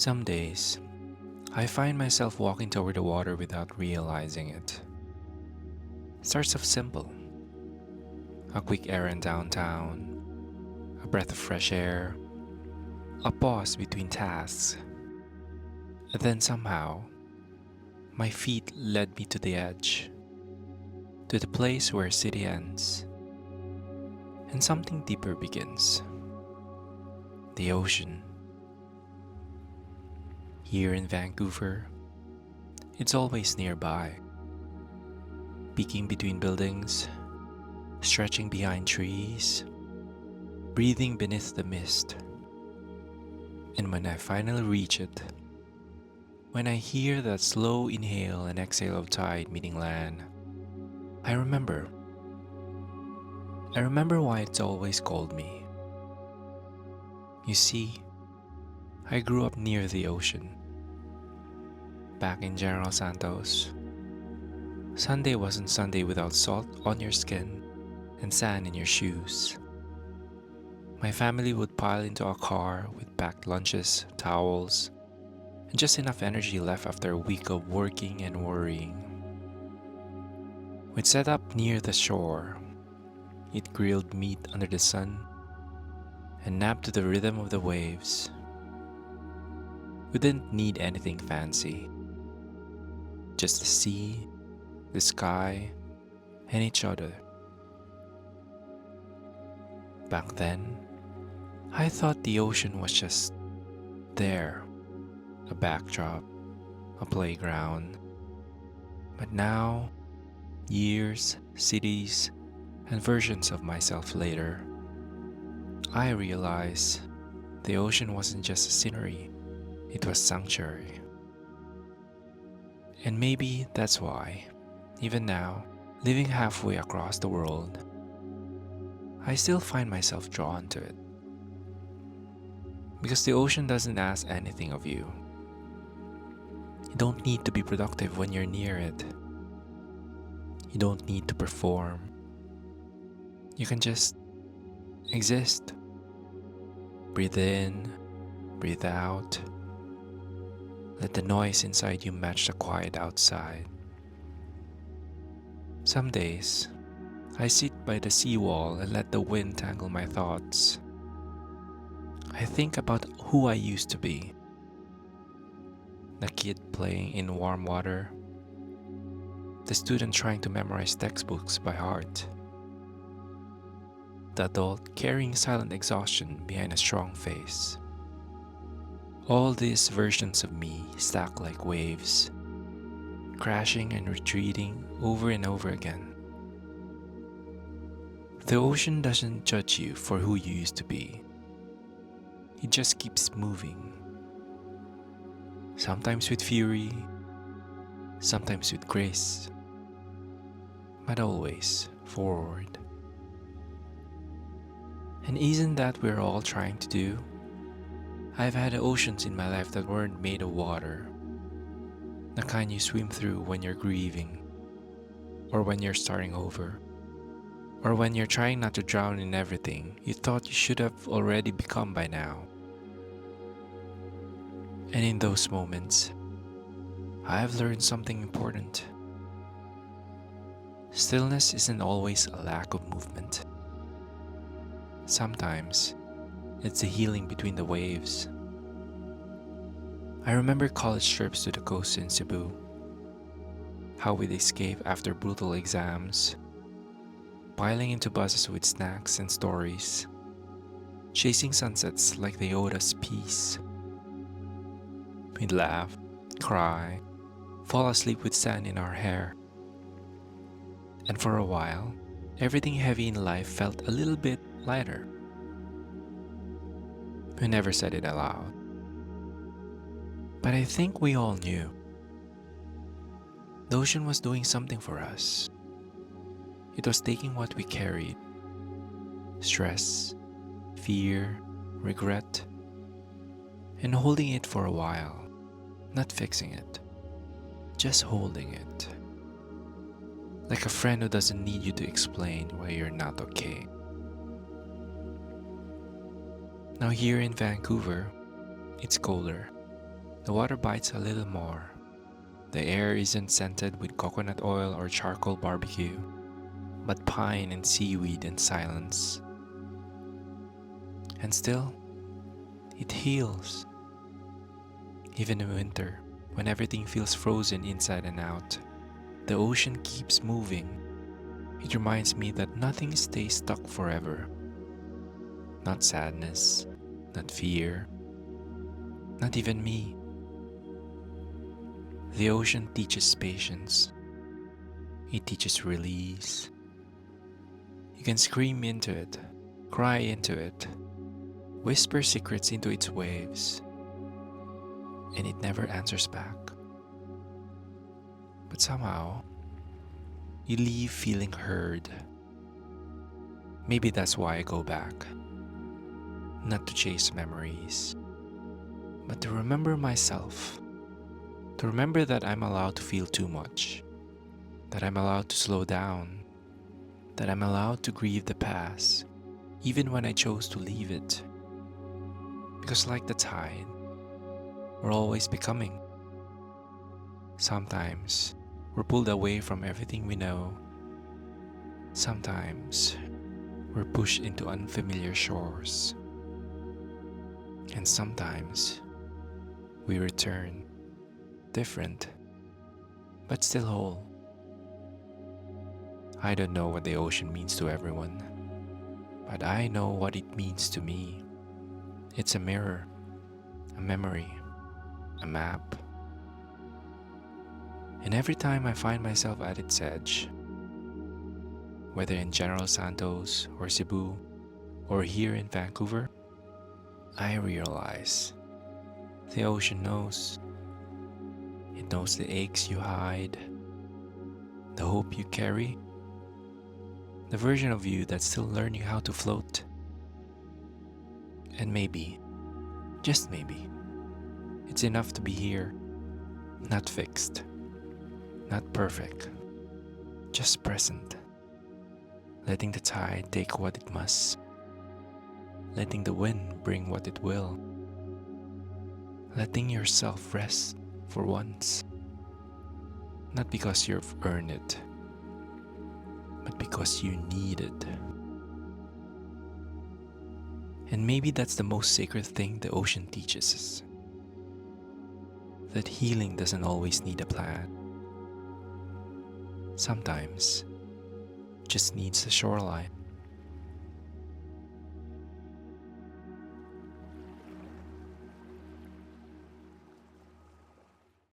Some days, I find myself walking toward the water without realizing it. Starts off simple: a quick errand downtown, a breath of fresh air, a pause between tasks. And then somehow, my feet led me to the edge, to the place where city ends, and something deeper begins: the ocean. Here in Vancouver, it's always nearby, peeking between buildings, stretching behind trees, breathing beneath the mist. And when I finally reach it, when I hear that slow inhale and exhale of tide meeting land, I remember. I remember why it's always called me. You see, I grew up near the ocean. Back in General Santos, Sunday wasn't Sunday without salt on your skin and sand in your shoes. My family would pile into a car with packed lunches, towels, and just enough energy left after a week of working and worrying. We'd set up near the shore, eat grilled meat under the sun, and nap to the rhythm of the waves. We didn't need anything fancy, just the sea, the sky, and each other. Back then, I thought the ocean was just there, a backdrop, a playground. But now, years, cities, and versions of myself later, I realize the ocean wasn't just a scenery, it was sanctuary. And maybe that's why, even now, living halfway across the world, I still find myself drawn to it. Because the ocean doesn't ask anything of you. You don't need to be productive when you're near it. You don't need to perform. You can just exist. Breathe in, breathe out. Let the noise inside you match the quiet outside. Some days, I sit by the seawall and let the wind tangle my thoughts. I think about who I used to be. The kid playing in warm water. The student trying to memorize textbooks by heart. The adult carrying silent exhaustion behind a strong face. All these versions of me stack like waves, crashing and retreating over and over again. The ocean doesn't judge you for who you used to be. It just keeps moving. Sometimes with fury, sometimes with grace, but always forward. And isn't that we're all trying to do? I've had oceans in my life that weren't made of water, the kind you swim through when you're grieving, or when you're starting over, or when you're trying not to drown in everything you thought you should have already become by now. And in those moments, I've learned something important. Stillness isn't always a lack of movement. Sometimes, it's the healing between the waves. I remember college trips to the coast in Cebu, how we'd escape after brutal exams, piling into buses with snacks and stories, chasing sunsets like they owed us peace. We'd laugh, cry, fall asleep with sand in our hair. And for a while, everything heavy in life felt a little bit lighter. We never said it aloud. But I think we all knew. The ocean was doing something for us. It was taking what we carried: stress, fear, regret, and holding it for a while. Not fixing it, just holding it. Like a friend who doesn't need you to explain why you're not okay. Now here in Vancouver, it's colder. The water bites a little more. The air isn't scented with coconut oil or charcoal barbecue, but pine and seaweed and silence. And still, it heals. Even in winter, when everything feels frozen inside and out, the ocean keeps moving. It reminds me that nothing stays stuck forever. Not sadness, not fear, not even me. The ocean teaches patience. It teaches release. You can scream into it, cry into it, whisper secrets into its waves, and it never answers back. But somehow, you leave feeling heard. Maybe that's why I go back. Not to chase memories, but to remember myself. To remember that I'm allowed to feel too much, that I'm allowed to slow down, that I'm allowed to grieve the past, even when I chose to leave it. Because, like the tide, we're always becoming. Sometimes we're pulled away from everything we know. Sometimes we're pushed into unfamiliar shores. And sometimes we return, different, but still whole. I don't know what the ocean means to everyone, but I know what it means to me. It's a mirror, a memory, a map. And every time I find myself at its edge, whether in General Santos or Cebu or here in Vancouver, I realize the ocean knows. It knows the aches you hide, the hope you carry, the version of you that's still learning how to float. And maybe, just maybe, it's enough to be here, not fixed, not perfect, just present, letting the tide take what it must, letting the wind bring what it will, letting yourself rest for once, not because you've earned it, but because you need it. And maybe that's the most sacred thing the ocean teaches us, that healing doesn't always need a plan. Sometimes it just needs a shoreline.